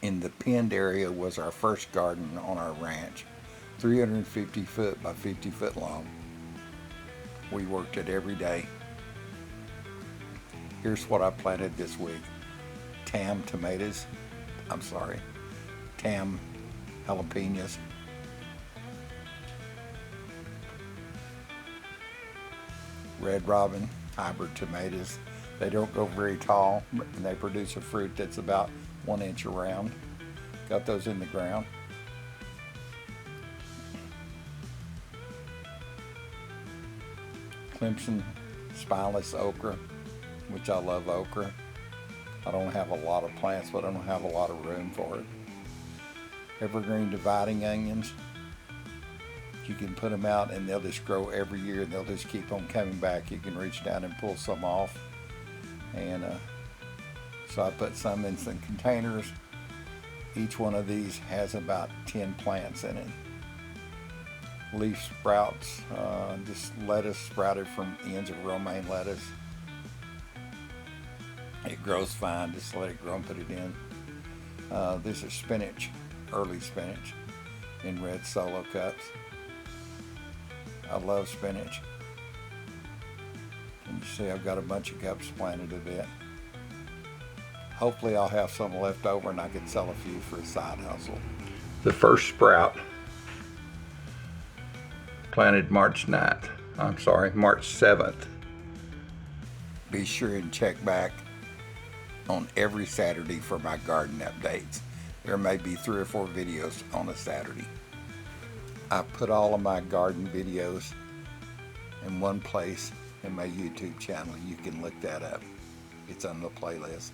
in the pinned area was our first garden on our ranch, 350 foot by 50 foot long. We worked it every day. Here's what I planted this week. Tam tomatoes, Tam jalapenos, Red Robin hybrid tomatoes. They don't go very tall, and they produce a fruit that's about 1 inch around. Got those in the ground. Clemson spineless okra, which I love okra. I don't have a lot of plants, but I don't have a lot of room for it. Evergreen dividing onions. You can put them out and they'll just grow every year and they'll just keep on coming back. You can reach down and pull some off. And so I put some in some containers. Each one of these has about 10 plants in it. Leaf sprouts, just lettuce sprouted from ends of romaine lettuce. It grows fine, just let it grow and put it in. This is spinach, early spinach in red solo cups. I love spinach. And you see I've got a bunch of cups planted of it. Hopefully I'll have some left over and I can sell a few for a side hustle. The first sprout planted March 7th. Be sure and check back on every Saturday for my garden updates. There may be 3 or 4 videos on a Saturday. I put all of my garden videos in one place in my YouTube channel. You can look that up. It's on the playlist.